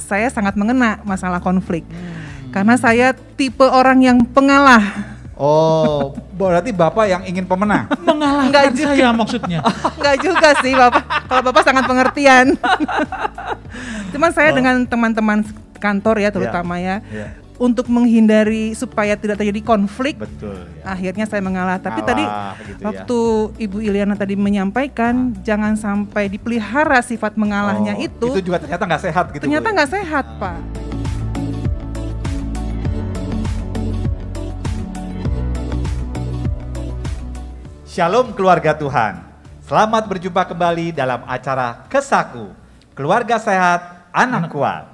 saya sangat mengena masalah konflik. Karena saya tipe orang yang pengalah. Oh, berarti Bapak yang ingin pemenang? Mengalahkan saya maksudnya. Enggak juga sih Bapak, kalau Bapak sangat pengertian. Cuman saya dengan teman-teman kantor ya terutama ya. Untuk menghindari supaya tidak terjadi konflik, betul. Ya. Akhirnya saya mengalah. Tapi Ngalah, tadi gitu waktu Ibu Iliana tadi menyampaikan jangan sampai dipelihara sifat mengalahnya itu juga ternyata nggak sehat gitu. Ternyata nggak sehat, Pak. Shalom keluarga Tuhan. Selamat berjumpa kembali dalam acara Kesaku, Keluarga Sehat, Anak Kuat.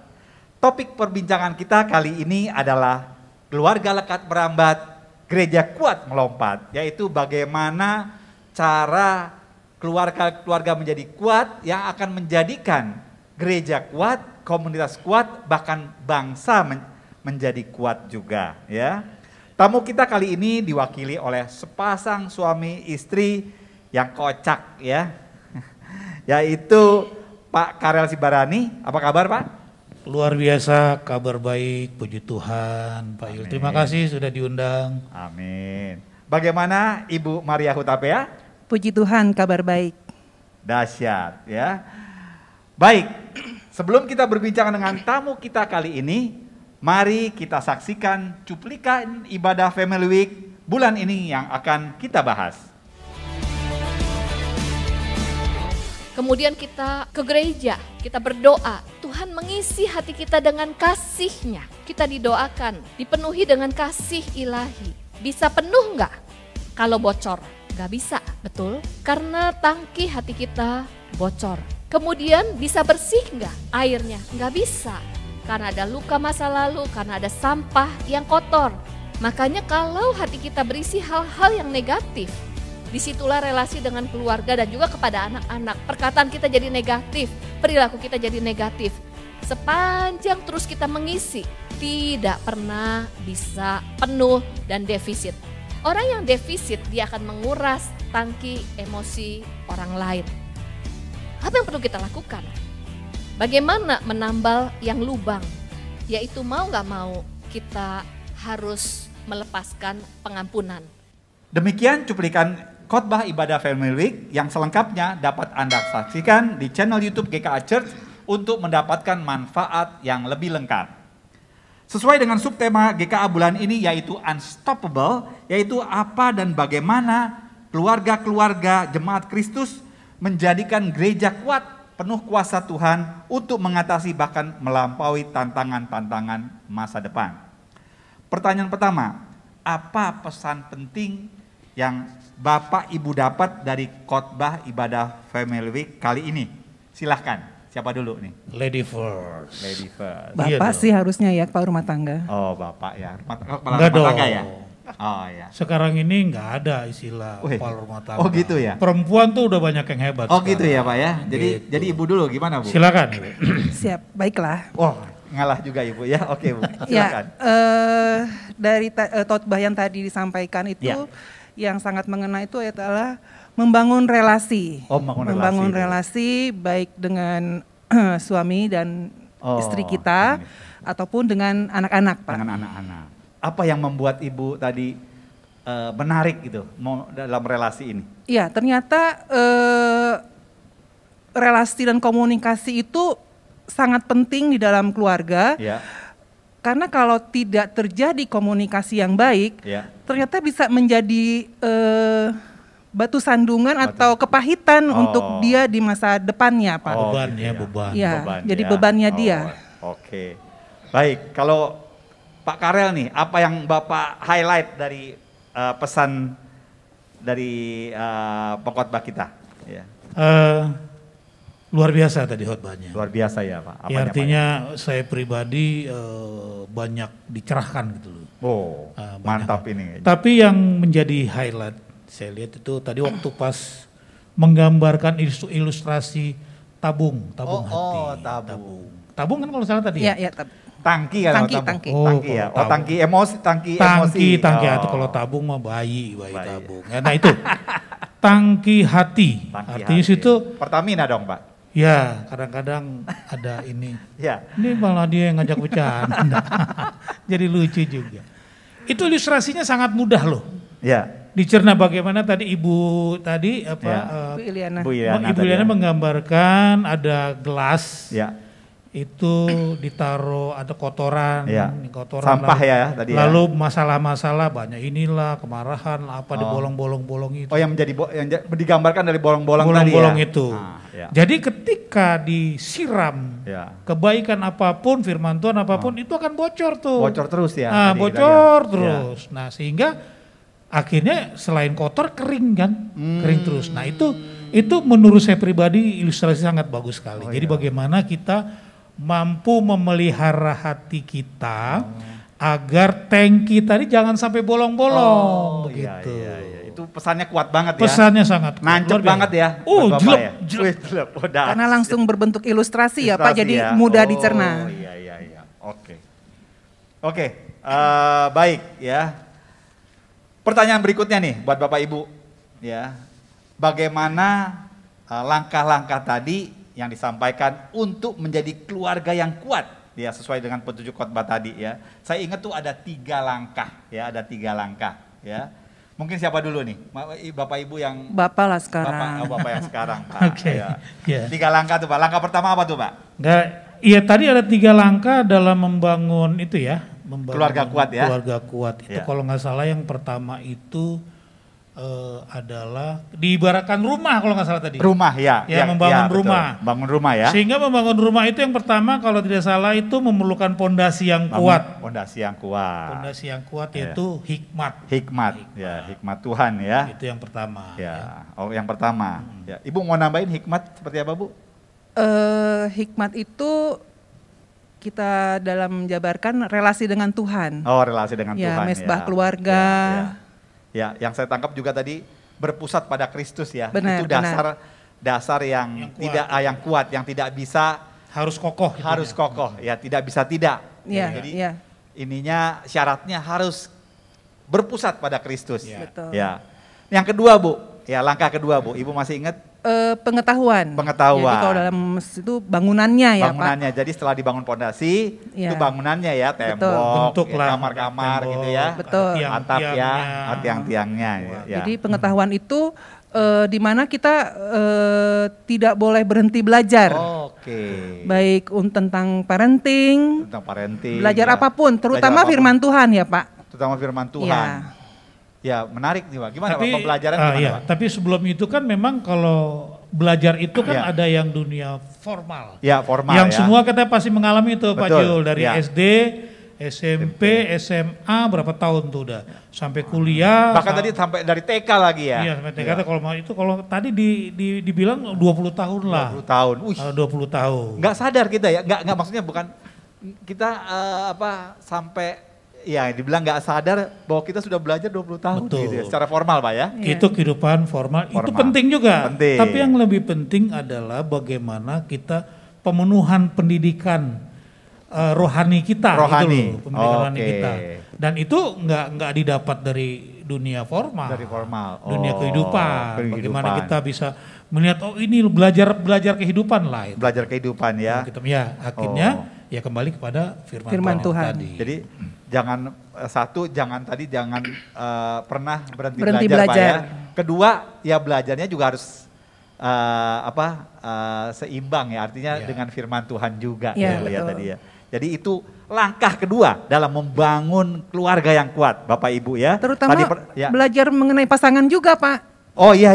Topik perbincangan kita kali ini adalah keluarga lekat merambat, gereja kuat melompat, yaitu bagaimana cara keluarga menjadi kuat yang akan menjadikan gereja kuat, komunitas kuat, bahkan bangsa menjadi kuat juga, ya. Tamu kita kali ini diwakili oleh sepasang suami istri yang kocak, ya, yaitu Pak Karel Sibarani. Apa kabar, Pak? Luar biasa, kabar baik, puji Tuhan, Pak Yul. Terima kasih sudah diundang. Amin. Bagaimana Ibu Maria Hutapea? Puji Tuhan, kabar baik. Dahsyat, ya. Baik, sebelum kita berbincang dengan tamu kita kali ini, mari kita saksikan cuplikan ibadah Family Week bulan ini yang akan kita bahas. Kemudian kita ke gereja, kita berdoa. Tuhan mengisi hati kita dengan kasih-Nya. Kita didoakan, dipenuhi dengan kasih ilahi. Bisa penuh nggak? Kalau bocor, nggak bisa, betul? Karena tangki hati kita bocor. Kemudian bisa bersih nggak airnya? Nggak bisa. Karena ada luka masa lalu, karena ada sampah yang kotor. Makanya kalau hati kita berisi hal-hal yang negatif, disitulah relasi dengan keluarga dan juga kepada anak-anak. Perkataan kita jadi negatif, perilaku kita jadi negatif. Sepanjang terus kita mengisi, tidak pernah bisa penuh dan defisit. Orang yang defisit, dia akan menguras tangki emosi orang lain. Apa yang perlu kita lakukan? Bagaimana menambal yang lubang? Yaitu mau gak mau kita harus melepaskan pengampunan. Demikian cuplikan khotbah ibadah Family Week yang selengkapnya dapat Anda saksikan di channel YouTube GKA Church untuk mendapatkan manfaat yang lebih lengkap. Sesuai dengan subtema GKA bulan ini yaitu Unstoppable, yaitu apa dan bagaimana keluarga-keluarga jemaat Kristus menjadikan gereja kuat penuh kuasa Tuhan untuk mengatasi bahkan melampaui tantangan-tantangan masa depan. Pertanyaan pertama, apa pesan penting yang Bapak Ibu dapat dari khotbah ibadah Family Week kali ini? Silahkan, siapa dulu nih? Lady first. Lady first. Bapak sih harusnya ya, kepala rumah tangga. Oh Bapak ya, kepala Enggak rumah tangga dong. ya? Oh ya. Sekarang ini nggak ada istilah kepala rumah tangga. Oh gitu ya? Perempuan tuh udah banyak yang hebat. Oh sekarang. gitu ya Pak ya? Jadi Gitu. Ibu dulu gimana Bu? Silakan. Siap, baiklah. Wah ngalah juga Ibu ya, oke Bu Ya, silakan. dari khotbah yang tadi disampaikan itu, Ya. yang sangat mengena itu adalah membangun relasi. Oh, membangun relasi baik dengan suami dan istri kita, suami. ataupun dengan anak-anak, Pak. Dengan anak-anak. Apa yang membuat Ibu tadi menarik gitu dalam relasi ini? Iya, ternyata relasi dan komunikasi itu sangat penting di dalam keluarga. Ya. Karena kalau tidak terjadi komunikasi yang baik, Ya. ternyata bisa menjadi batu sandungan atau kepahitan untuk dia di masa depannya, Pak. Beban gitu ya, beban. Ya, Beban jadi ya. bebannya dia. Oke. Baik, kalau Pak Karel nih, apa yang Bapak highlight dari pesan dari pengkhotbah kita? Ya. Luar biasa tadi khotbahnya. Luar biasa ya Pak. Ya, artinya saya pribadi banyak dicerahkan gitu loh. Oh, mantap ini. Tapi yang menjadi highlight saya lihat itu tadi waktu pas menggambarkan ilustrasi tabung hati. Oh, tabung. Tabung kan kalau salah tadi Iya, ya? iya. Tangki kan? Tangki, tabung. tangki. Tangki ya. Oh, tangki emosi, tangki emosi. Tangki Oh. itu kalau tabung mah bayi tabung. Ya, nah itu tangki hati. Tangki Artinya hati. situ Pertamina dong Pak. Ya, kadang-kadang ada ini. Ya. Ini malah dia yang ngajak bercanda. Jadi lucu juga. Itu ilustrasinya sangat mudah loh. Ya. Dicerna bagaimana tadi ibu tadi apa Ya. Bu Iliana. Bu Iliana Ibu tadi Iliana ya. menggambarkan ada gelas. Ya. Itu ditaruh ada kotoran, Ya. kotoran Sampah lalu, ya tadi ya. lalu masalah-masalah banyak inilah kemarahan apa di bolong-bolong itu. Oh, yang menjadi digambarkan dari bolong-bolong tadi ya. Bolong-bolong itu. Ya. Jadi ketika disiram Ya. kebaikan apapun, firman Tuhan apapun itu akan bocor tuh. Bocor terus ya. Nah, tadi bocor kita lihat. terus. Nah, sehingga akhirnya selain kotor kering kan, kering terus. Nah, itu menurut saya pribadi ilustrasi sangat bagus sekali. Jadi bagaimana kita mampu memelihara hati kita agar tangki tadi jangan sampai bolong-bolong begitu. Iya. Itu pesannya kuat banget ya. Pesannya sangat kuat. Nancep Luar biasa. banget ya. Oh, buat Bapak jelek, ya. jelek. Wih, jelek. Oh, dah. Karena langsung berbentuk ilustrasi ya Pak, Ilustrasi jadi ya. mudah Oh, dicerna. Iya. Oke, baik ya. Pertanyaan berikutnya nih buat Bapak Ibu ya. Bagaimana langkah-langkah tadi yang disampaikan untuk menjadi keluarga yang kuat ya, sesuai dengan petunjuk khotbah tadi ya. Saya ingat tuh ada 3 langkah ya, ya. Mungkin siapa dulu nih? Bapak Ibu yang Bapak lah sekarang. Bapak yang sekarang Pak. Oke, Ya. ya. 3 langkah tuh Pak. Langkah pertama apa tuh Pak? Enggak, iya tadi ada 3 langkah dalam membangun itu ya, membangun Keluarga kuat ya. Keluarga kuat itu Ya. kalau nggak salah yang pertama itu adalah diibaratkan rumah kalau nggak salah tadi. Rumah ya. Ya, membangun betul. rumah. Bangun rumah ya. Sehingga membangun rumah itu yang pertama kalau tidak salah itu memerlukan pondasi yang kuat. Pondasi yang kuat. Pondasi yang kuat Ya. yaitu hikmat. Hikmat Tuhan ya. Itu yang pertama. Ya. Oh, yang pertama. Ya. Ibu mau nambahin hikmat seperti apa, Bu? Hikmat itu kita dalam menjabarkan relasi dengan Tuhan. Oh, relasi dengan Ya, Tuhan mesbah ya. keluarga. Ya, yang saya tangkap juga tadi berpusat pada Kristus ya. Benar, Itu dasar yang Yang kuat. tidak yang kuat, yang tidak bisa Harus kokoh. gitu harus ya. kokoh, ya tidak bisa tidak. Iya, Jadi iya. ininya syaratnya harus berpusat pada Kristus. Ya. Betul. Ya. Yang kedua, Bu. Ya, langkah kedua, Bu. Ibu masih ingat Pengetahuan. Pengetahuan. Jadi kalau dalam masjid itu bangunannya ya Pak. bangunannya. Jadi setelah dibangun pondasi, Ya. itu bangunannya ya, tembok, Bentuk ya, lah, kamar-kamar tembok, gitu ya. Betul. ada Atap ya, tiang-tiangnya. tiang-tiangnya ya. Jadi pengetahuan itu di mana kita tidak boleh berhenti belajar. Oke. Baik tentang parenting, Tentang parenting. belajar ya. apapun, terutama Belajar apapun. firman Tuhan ya Pak. Terutama firman Tuhan. Ya. Ya, menarik nih, Pak. Gimana Tapi Pak pembelajaran gimana, iya, Pak? tapi sebelum itu kan memang kalau belajar itu kan Ya. ada yang dunia formal. Ya, formal Yang ya. semua kita pasti mengalami itu Pak Betul, Jul, dari ya. SD, SMP, SMA berapa tahun tuh udah sampai kuliah. Bahkan tadi sampai dari TK lagi ya. Iya, sampai TK kalau mau itu kalau tadi dibilang 20 tahun lah. 20 tahun. Wih, Kalau 20 tahun. nggak sadar kita ya. Nggak maksudnya bukan kita sampai ya dibilang nggak sadar bahwa kita sudah belajar 20 tahun Betul. gitu ya, secara formal Pak ya. Itu kehidupan formal, itu Formal. penting juga. Penting. Tapi yang lebih penting adalah bagaimana kita pemenuhan pendidikan rohani kita, Rohani. gitu loh, pendidikan rohani Oke. kita. Dan itu nggak didapat dari dunia formal. Dari formal. Dunia Oh, kehidupan. kehidupan. Bagaimana kita bisa melihat oh ini belajar kehidupan lah. Itu. Belajar kehidupan ya. Ya akhirnya ya kembali kepada firman Tuhan. tadi. Jadi jangan jangan pernah berhenti Berhenti belajar, Pak ya. belajar. Kedua, ya belajarnya juga harus seimbang ya, artinya Iya. dengan firman Tuhan juga Ya, ya betul. tadi ya. Jadi itu langkah kedua dalam membangun keluarga yang kuat, Bapak Ibu ya. Terutama ya. belajar mengenai pasangan juga Pak. Oh iya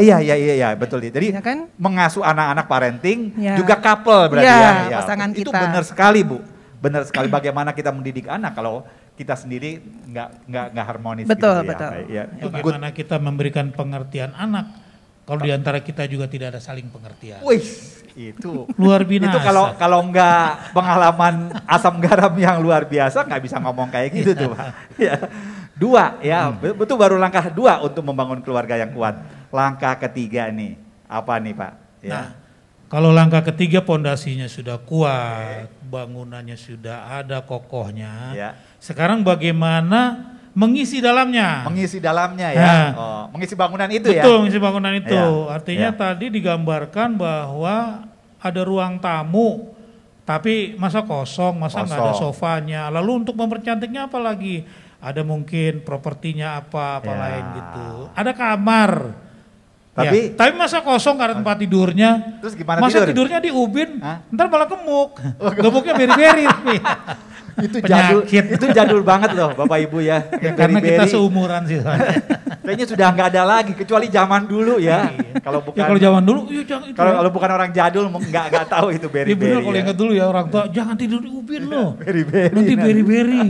betul ya. Jadi Ya kan? mengasuh anak-anak parenting Ya. juga couple berarti Ya, ya. pasangan Itu kita. benar sekali Bu. Benar sekali bagaimana kita mendidik anak kalau kita sendiri nggak harmonis Betul, gitu betul. ya. Itu good. Bagaimana kita memberikan pengertian anak kalau di antara kita juga tidak ada saling pengertian. Wih, itu Luar binasa. itu kalau nggak pengalaman asam garam yang luar biasa nggak bisa ngomong kayak gitu tuh Pak. Ya. Dua ya, betul baru langkah dua untuk membangun keluarga yang kuat. Langkah ketiga nih, apa nih Pak? Ya. Nah, kalau langkah ketiga pondasinya sudah kuat, bangunannya sudah ada kokohnya. Ya. Sekarang bagaimana mengisi dalamnya? Mengisi dalamnya ya, Nah. mengisi bangunan itu ya. Betul, mengisi bangunan itu. Ya, Artinya ya. tadi digambarkan bahwa ada ruang tamu, tapi masa kosong, masa nggak ada sofanya. Lalu untuk mempercantiknya apa lagi? Ada mungkin propertinya apa lain gitu. Ada kamar. Tapi masa kosong karena tempat tidurnya. Terus gimana masa tidurnya di ubin, ntar malah gemuk. Gemuknya beri-beri. Itu jadul banget loh Bapak Ibu ya. Karena kita seumuran sih. Kayaknya sudah nggak ada lagi kecuali zaman dulu ya. Kalau bukan kalau zaman dulu, kalau bukan orang jadul nggak tahu itu beri-beri. Iya bener, kalau ingat dulu ya orang tua, jangan tidur di ubin loh. Beri-beri. Nanti beri-beri.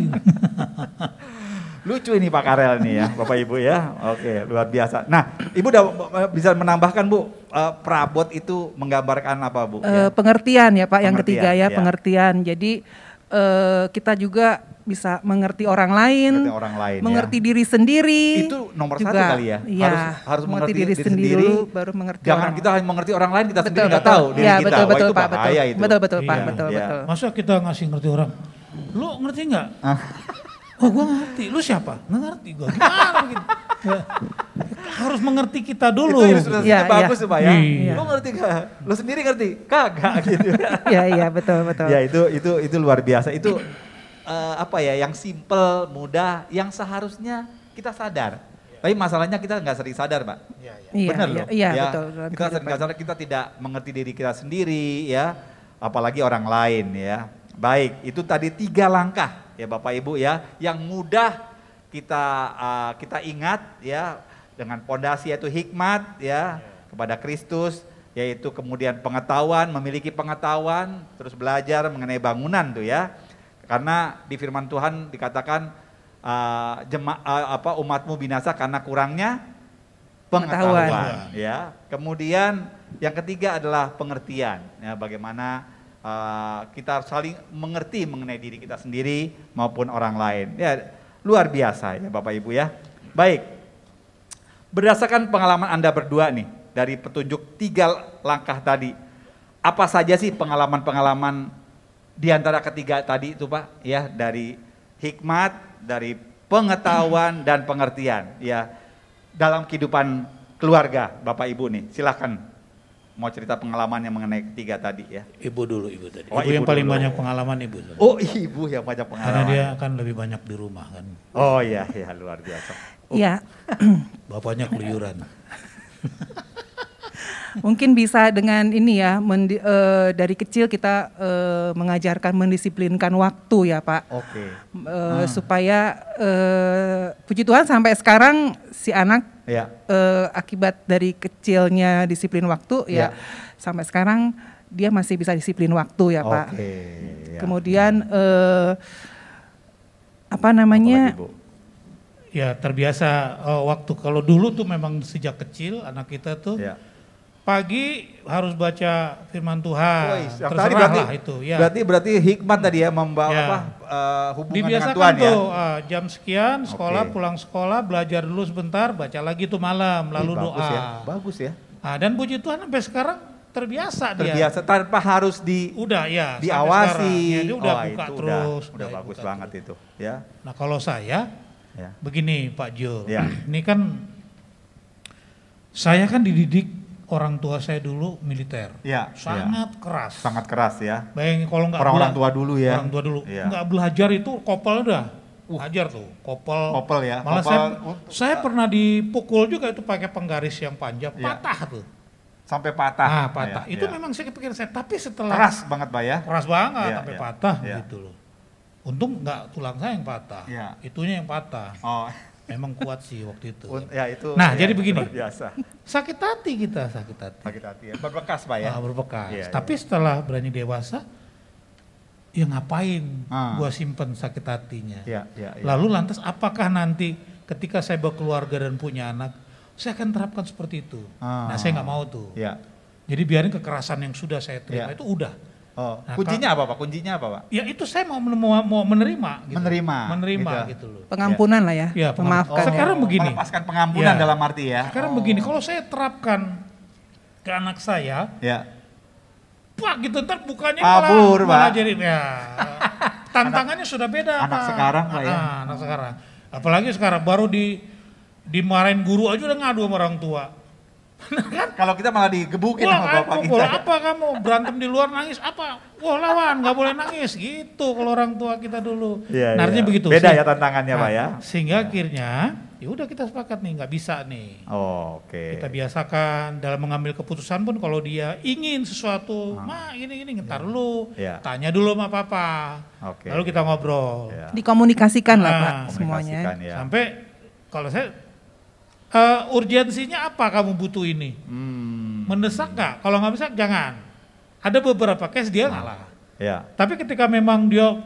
Lucu ini Pak Karel nih ya, Bapak Ibu ya. Oke, luar biasa. Nah, Ibu udah bisa menambahkan Bu, perabot itu menggambarkan apa Bu? Pengertian ya Pak, yang ketiga ya, pengertian. Jadi kita juga bisa mengerti orang lain, mengerti diri sendiri. Itu nomor juga, 1 kali ya. Harus mengerti diri sendiri dulu, baru mengerti. Jangan kita hanya mengerti orang lain, kita sendiri nggak tahu diri kita. Betul, itu bahaya itu. Betul Pak, betul. Masa kita ngasih ngerti orang, lu ngerti nggak? Oh gue ngerti, lu siapa? Nggak ngerti gue, gimana gitu. Harus mengerti kita dulu. Itu ilustrasinya bagus Pak ya. Lu ngerti gak? Lu sendiri ngerti? Kagak gitu. Iya betul. Ya itu luar biasa. Itu apa ya, yang simple, mudah, yang seharusnya kita sadar. Tapi masalahnya kita nggak sering sadar Pak. Benar loh. Iya betul. Kita sering nggak sadar, kita tidak mengerti diri kita sendiri ya. Apalagi orang lain ya. Baik, itu tadi 3 langkah ya Bapak Ibu ya, yang mudah kita ingat ya, dengan pondasi yaitu hikmat ya kepada Kristus, yaitu kemudian pengetahuan, memiliki pengetahuan, terus belajar mengenai bangunan tuh ya. Karena di firman Tuhan dikatakan umatmu binasa karena kurangnya pengetahuan ya. Kemudian yang ketiga adalah pengertian ya, bagaimana kita saling mengerti mengenai diri kita sendiri maupun orang lain. Ya, luar biasa ya Bapak Ibu ya. Baik, berdasarkan pengalaman Anda berdua nih, dari petunjuk 3 langkah tadi, apa saja sih pengalaman-pengalaman di antara ketiga tadi itu Pak? Ya, dari hikmat, dari pengetahuan dan pengertian ya, dalam kehidupan keluarga Bapak Ibu nih. Silahkan. Mau cerita pengalamannya mengenai ketiga tadi ya. Ibu tadi. Oh, ibu yang paling banyak pengalaman ibu. Tadi. Oh ibu yang banyak pengalaman. Karena dia kan lebih banyak di rumah kan. Oh iya luar biasa. Iya. Bapaknya keluyuran. Mungkin bisa dengan ini ya, dari kecil kita mengajarkan mendisiplinkan waktu ya Pak. Oke. Supaya puji Tuhan sampai sekarang si anak akibat dari kecilnya disiplin waktu ya, sampai sekarang dia masih bisa disiplin waktu ya Pak. Ya. Kemudian apa namanya? Ya terbiasa waktu, kalau dulu tuh memang sejak kecil anak kita tuh pagi harus baca firman Tuhan. Terserahlah itu. Ya. Berarti hikmat tadi ya, membawa hubungan dengan Tuhan ya. Tuh, jam sekian sekolah, pulang sekolah, belajar dulu sebentar, baca lagi tuh malam, lalu doa. Bagus ya. Dan puji Tuhan sampai sekarang terbiasa dia. Tanpa harus diawasi. Ya, dia udah buka terus. Udah bagus banget itu ya. Nah kalau saya begini Pak Jul, ini kan saya kan dididik orang tua saya dulu militer, sangat keras. Sangat keras ya. Bayangin kalau nggak orang tua dulu ya. Orang tua dulu nggak belajar itu kopel udah, ajar tuh kopel ya. Malah saya pernah dipukul juga itu pakai penggaris yang panjang, patah tuh. Sampai patah. Nah patah. Itu memang saya pikir tapi setelah keras banget Pak ya. Keras banget sampai patah gitu loh. Untung nggak tulang saya yang patah, itunya yang patah. Oh. Memang kuat sih waktu itu. Nah jadi begini, biasa. Sakit hati kita, sakit hati ya. Berbekas Pak ya. Berbekas. Tapi setelah berani dewasa, ya ngapain gua simpen sakit hatinya. Lalu lantas apakah nanti ketika saya berkeluarga dan punya anak, saya akan terapkan seperti itu. Nah saya nggak mau tuh. Jadi biarin kekerasan yang sudah saya terima itu udah. Nah, kuncinya apa Pak? Ya itu saya mau menerima. Gitu. Menerima gitu loh. Pengampunan lah ya. Memaafkan. Sekarang begini. Melepaskan pengampunan dalam arti ya. Sekarang begini, kalau saya terapkan ke anak saya, Pak gitu ntar bukannya malah jadi tantangannya sudah beda. Anak sekarang Pak ya. Anak sekarang. Apalagi sekarang baru dimarahin guru aja udah ngadu sama orang tua. Kalau kita malah digebukin sama bapak kita. Wah, apa kamu berantem di luar nangis apa? Wah, lawan, nggak boleh nangis gitu kalau orang tua kita dulu. Iya, Artinya begitu. Beda ya tantangannya Pak ya. Sehingga akhirnya ya udah kita sepakat nih nggak bisa nih. Oke. Kita biasakan dalam mengambil keputusan pun kalau dia ingin sesuatu, ini ntar dulu, tanya dulu sama papa. Lalu kita ngobrol. Dikomunikasikan lah Pak semuanya. Sampai kalau saya urgensinya apa kamu butuh ini? Mendesak nggak? Kalau nggak bisa jangan. Ada beberapa case dia ngalah. Ya. Tapi ketika memang dia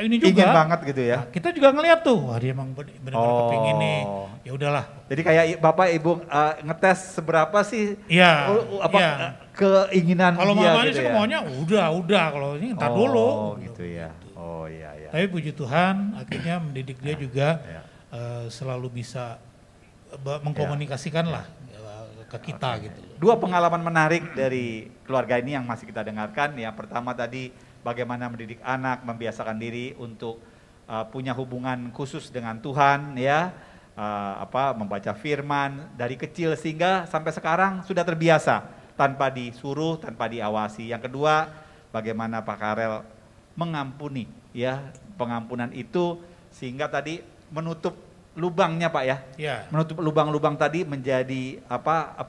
ini juga ingin banget gitu ya. Kita juga ngeliat tuh, wah dia emang benar-benar kepingin nih. Ya udahlah. Jadi kayak Bapak Ibu ngetes seberapa sih keinginan kalau dia mamanya gitu sih ya. maunya udah kalau ini ntar dulu. Oh gitu ya. Oh iya. Tapi puji Tuhan akhirnya mendidik dia juga selalu bisa mengkomunikasikan lah ke kita gitu. Dua pengalaman menarik dari keluarga ini yang masih kita dengarkan. Yang pertama tadi bagaimana mendidik anak, membiasakan diri untuk punya hubungan khusus dengan Tuhan ya, membaca firman dari kecil sehingga sampai sekarang sudah terbiasa tanpa disuruh, tanpa diawasi. Yang kedua, bagaimana Pak Karel mengampuni ya, pengampunan itu sehingga tadi menutup lubangnya Pak ya, menutup lubang-lubang tadi menjadi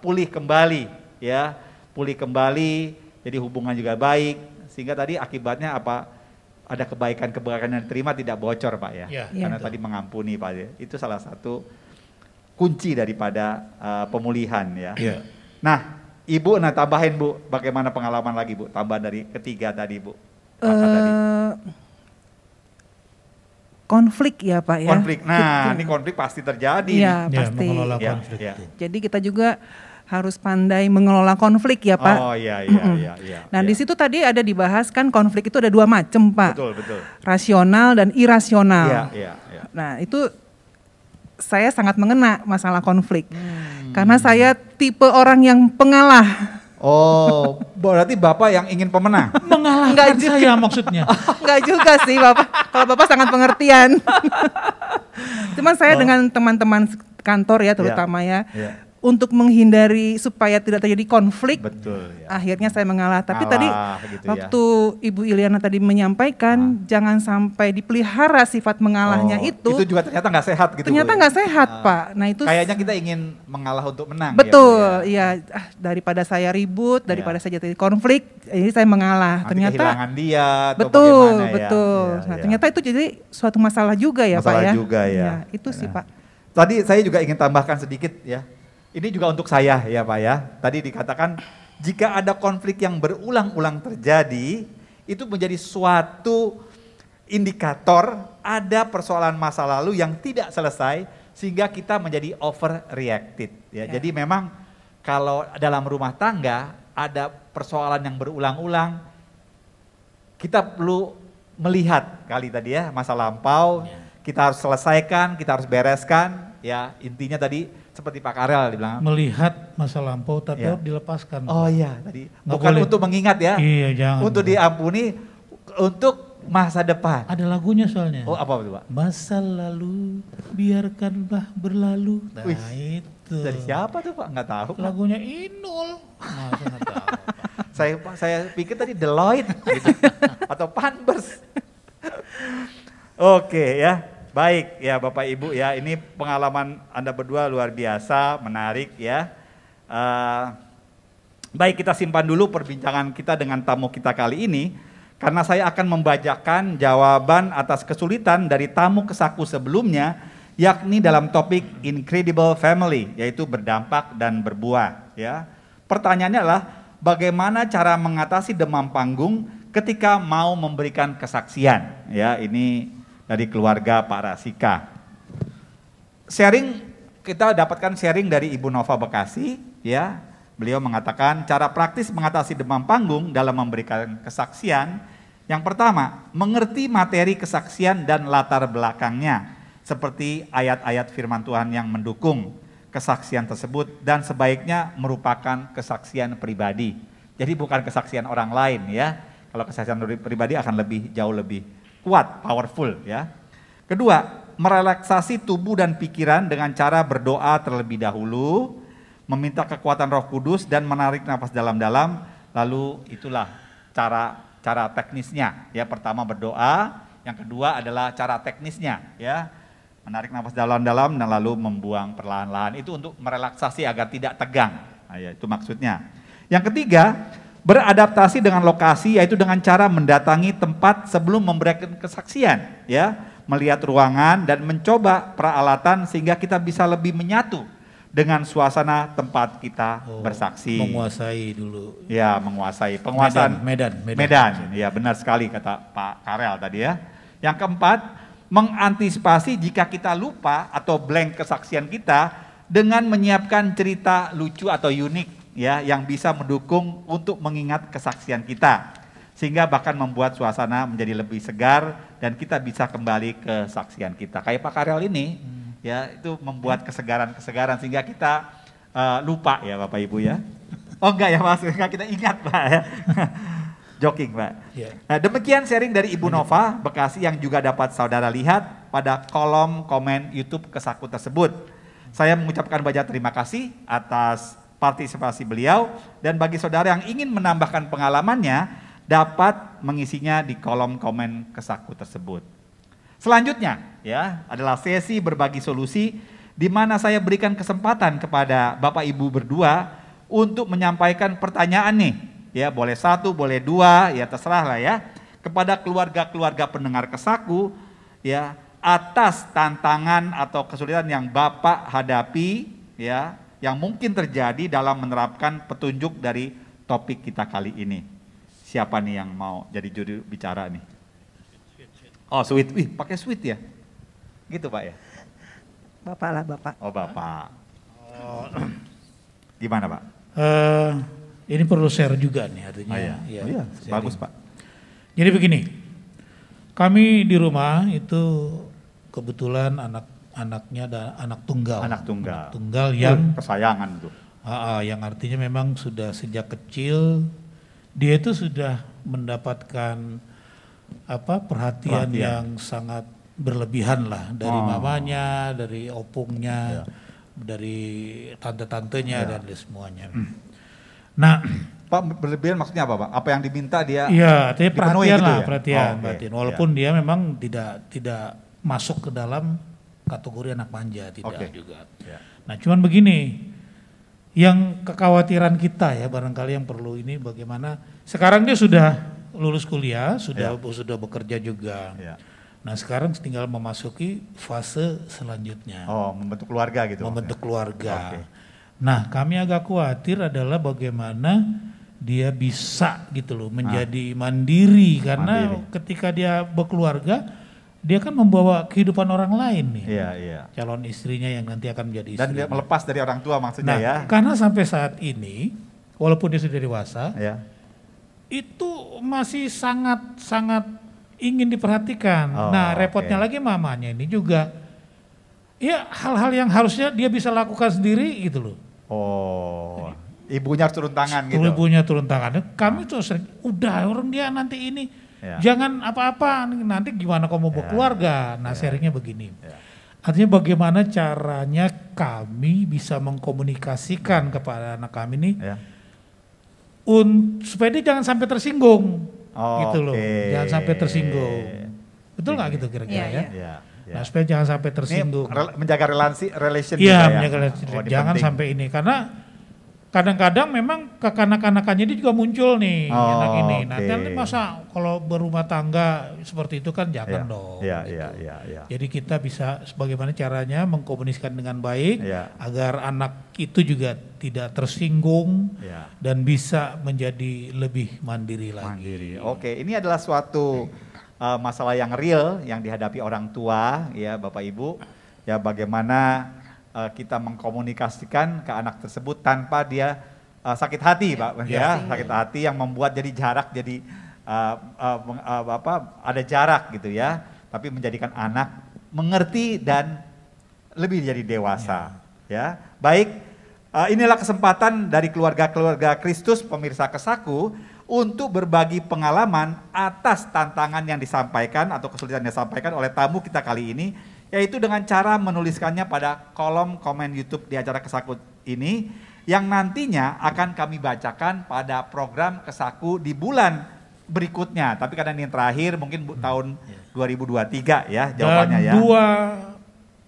pulih kembali ya, pulih kembali, jadi hubungan juga baik, sehingga tadi akibatnya ada kebaikan-kebaikan yang diterima tidak bocor Pak ya, karena tadi mengampuni Pak ya, itu salah satu kunci daripada pemulihan ya. Nah Ibu, tambahin Bu, bagaimana pengalaman lagi Bu, tambahan dari ketiga tadi Bu? Konflik ya Pak ya. Konflik, ini konflik pasti terjadi. Iya pasti. Mengelola konflik. Jadi kita juga harus pandai mengelola konflik ya Pak. Oh iya. Nah di situ tadi ada dibahas kan konflik itu ada dua macam Pak. Betul. Rasional dan irasional. Iya. Nah itu saya sangat mengena masalah konflik. Karena saya tipe orang yang pengalah. Oh, berarti Bapak yang ingin pemenang? Mengalahkan saya maksudnya. Enggak juga sih Bapak, kalau Bapak sangat pengertian. Cuman saya dengan teman-teman kantor ya terutama untuk menghindari supaya tidak terjadi konflik, akhirnya saya mengalah. Tapi tadi waktu Ibu Iliana tadi menyampaikan jangan sampai dipelihara sifat mengalahnya itu juga ternyata nggak sehat gitu. Ternyata nggak sehat Pak. Nah itu kayaknya kita ingin mengalah untuk menang. Betul, iya. Daripada saya ribut, daripada saya jadi konflik, ini saya mengalah. Nanti ternyata kehilangan dia. Betul. Nah ternyata itu jadi suatu masalah juga ya Pak ya. Masalah juga ya. Itu sih Pak. Tadi saya juga ingin tambahkan sedikit ya. Ini juga untuk saya ya Pak ya. Tadi dikatakan jika ada konflik yang berulang-ulang terjadi, itu menjadi suatu indikator ada persoalan masa lalu yang tidak selesai sehingga kita menjadi overreacted ya. Jadi memang kalau dalam rumah tangga ada persoalan yang berulang-ulang, kita perlu melihat kali tadi ya masa lampau, kita harus selesaikan, kita harus bereskan ya. Intinya tadi seperti Pak Karel dibilang melihat masa lampau tapi harus dilepaskan. Oh iya tadi bukan untuk mengingat ya, jangan. Untuk diampuni, untuk masa depan. Ada lagunya soalnya. Oh apa itu Pak? Masa lalu biarkanlah berlalu. Nah itu. Dari siapa tuh Pak? Nggak tahu. Lagunya Inul. Masa nggak tahu. Saya pikir tadi Deloitte gitu. Atau Pampers. Oke ya. Baik ya Bapak Ibu ya, ini pengalaman Anda berdua luar biasa, menarik ya. Baik, kita simpan dulu perbincangan kita dengan tamu kita kali ini, karena saya akan membacakan jawaban atas kesulitan dari tamu kesaku sebelumnya, yakni dalam topik Incredible Family, yaitu berdampak dan berbuah. Ya. Pertanyaannya adalah bagaimana cara mengatasi demam panggung ketika mau memberikan kesaksian. Ya, ini dari keluarga Pak Rasika. Sharing, kita dapatkan sharing dari Ibu Nova Bekasi, ya. Beliau mengatakan cara praktis mengatasi demam panggung dalam memberikan kesaksian. Yang pertama, mengerti materi kesaksian dan latar belakangnya, seperti ayat-ayat firman Tuhan yang mendukung kesaksian tersebut dan sebaiknya merupakan kesaksian pribadi. Jadi bukan kesaksian orang lain ya. Kalau kesaksian pribadi akan jauh lebih kuat, powerful ya. Kedua, merelaksasi tubuh dan pikiran dengan cara berdoa terlebih dahulu, meminta kekuatan Roh Kudus dan menarik nafas dalam-dalam. Lalu itulah cara teknisnya ya. Pertama berdoa, yang kedua adalah cara teknisnya ya. Menarik nafas dalam-dalam dan lalu membuang perlahan-lahan. Itu untuk merelaksasi agar tidak tegang. Nah, ya, itu maksudnya. Yang ketiga, beradaptasi dengan lokasi, yaitu dengan cara mendatangi tempat sebelum memberikan kesaksian ya. Melihat ruangan dan mencoba peralatan sehingga kita bisa lebih menyatu dengan suasana tempat kita bersaksi. Menguasai dulu. Ya, menguasai. Penguasaan Medan. Ya, benar sekali kata Pak Karel tadi ya. Yang keempat, mengantisipasi jika kita lupa atau blank kesaksian kita dengan menyiapkan cerita lucu atau unik ya yang bisa mendukung untuk mengingat kesaksian kita. Sehingga bahkan membuat suasana menjadi lebih segar dan kita bisa kembali ke kesaksian kita. Kayak Pak Karel ini ya, itu membuat kesegaran sehingga kita lupa ya Bapak Ibu ya. Oh enggak ya Mas, enggak, kita ingat Pak ya. Joking Pak. Nah, demikian sharing dari Ibu Nova Bekasi yang juga dapat saudara lihat pada kolom komen YouTube Kesaku tersebut. Saya mengucapkan banyak terima kasih atas partisipasi beliau, dan bagi saudara yang ingin menambahkan pengalamannya dapat mengisinya di kolom komen Kesaku tersebut. Selanjutnya ya adalah sesi berbagi solusi di mana saya berikan kesempatan kepada Bapak Ibu berdua untuk menyampaikan pertanyaan nih ya, boleh satu, boleh dua, ya terserah lah ya, kepada keluarga-keluarga pendengar Kesaku ya atas tantangan atau kesulitan yang Bapak hadapi ya, yang mungkin terjadi dalam menerapkan petunjuk dari topik kita kali ini. Siapa nih yang mau jadi juru bicara nih? Oh sweet, wih pakai sweet ya? Gitu Pak ya? Bapak lah Bapak. Oh Bapak. Gimana Pak? Ini perlu share juga nih artinya. Oh, iya. Ya, oh, iya. Bagus Pak. Jadi begini, kami di rumah itu kebetulan anak-anaknya ada anak tunggal. Anak tunggal yang kesayangan tuh. Yang artinya memang sudah sejak kecil dia itu sudah mendapatkan perhatian yang sangat berlebihan lah dari mamanya, dari opungnya, dari tante-tantenya dan semuanya. Nah, Pak, berlebihan maksudnya apa Pak? Apa yang diminta dia? Iya, artinya perhatian gitu lah, ya? perhatian. Walaupun dia memang tidak masuk ke dalam kategori anak manja, tidak juga. Nah, cuman begini, yang kekhawatiran kita ya barangkali yang perlu ini bagaimana sekarang dia sudah lulus kuliah, sudah bekerja juga. Nah sekarang tinggal memasuki fase selanjutnya. Oh, membentuk keluarga gitu. Membentuk keluarga. Nah kami agak khawatir adalah bagaimana dia bisa gitu loh menjadi mandiri karena ketika dia berkeluarga dia kan membawa kehidupan orang lain nih. Calon istrinya yang nanti akan menjadi istri. Dan dia melepas dari orang tua maksudnya ya. Karena sampai saat ini walaupun dia sudah dewasa itu masih sangat ingin diperhatikan. Repotnya lagi mamanya ini juga ya hal-hal yang harusnya dia bisa lakukan sendiri gitu loh. Ibunya harus turun tangan gitu. Ibunya turun tangan. Kami tuh sering, udah orang dia nanti ini jangan apa-apa, nanti gimana kamu mau berkeluarga. Nah sharingnya begini. Artinya bagaimana caranya kami bisa mengkomunikasikan kepada anak kami ini supaya dia jangan sampai tersinggung. Gitu loh, jangan sampai tersinggung. Betul nggak gitu kira-kira ya? Nah supaya jangan sampai tersinggung. Ini menjaga relation ya, menjaga relation. Jangan sampai ini karena kadang-kadang memang kekanak-kanakannya dia juga muncul nih anak ini. Nah nanti masa kalau berumah tangga seperti itu kan jangan dong. Jadi kita bisa bagaimana caranya mengkomunikasikan dengan baik agar anak itu juga tidak tersinggung dan bisa menjadi lebih mandiri lagi. Oke, ini adalah suatu masalah yang real yang dihadapi orang tua ya Bapak Ibu. Ya bagaimana kita mengkomunikasikan ke anak tersebut tanpa dia sakit hati Pak sakit hati yang membuat jadi jarak jadi ada jarak gitu ya, tapi menjadikan anak mengerti dan lebih jadi dewasa ya. Baik, inilah kesempatan dari keluarga-keluarga Kristus pemirsa Kesaku untuk berbagi pengalaman atas tantangan yang disampaikan atau kesulitan yang disampaikan oleh tamu kita kali ini, yaitu dengan cara menuliskannya pada kolom komen YouTube di acara Kesaku ini yang nantinya akan kami bacakan pada program Kesaku di bulan berikutnya. Tapi karena ini yang terakhir mungkin tahun 2023 ya jawabannya. Dan ya.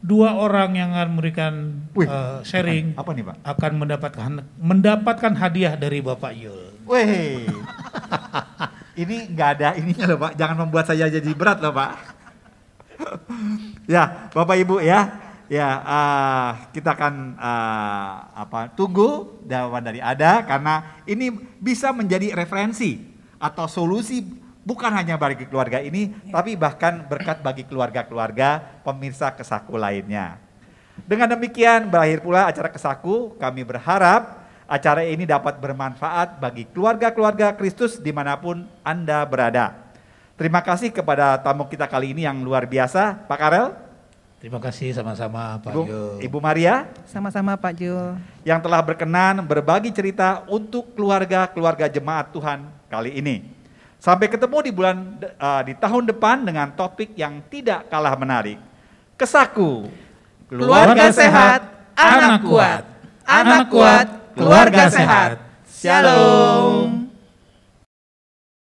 Dua orang yang akan memberikan sharing apa nih Pak? Akan mendapatkan hadiah dari Bapak Yul. Wih, ini nggak ada ininya loh Pak, jangan membuat saya jadi berat loh Pak. Ya Bapak Ibu ya. Ya, kita akan tunggu jawaban dari Ada karena ini bisa menjadi referensi atau solusi bukan hanya bagi keluarga ini, tapi bahkan berkat bagi keluarga-keluarga pemirsa Kesaku lainnya. Dengan demikian berakhir pula acara Kesaku. Kami berharap acara ini dapat bermanfaat bagi keluarga-keluarga Kristus dimanapun Anda berada. Terima kasih kepada tamu kita kali ini yang luar biasa, Pak Karel. Terima kasih sama-sama Pak Jul. Ibu Maria. Sama-sama Pak Jul. Yang telah berkenan berbagi cerita untuk keluarga-keluarga jemaat Tuhan kali ini. Sampai ketemu di tahun depan dengan topik yang tidak kalah menarik. Kesaku. Keluarga sehat, anak kuat. Anak kuat, keluarga sehat. Shalom.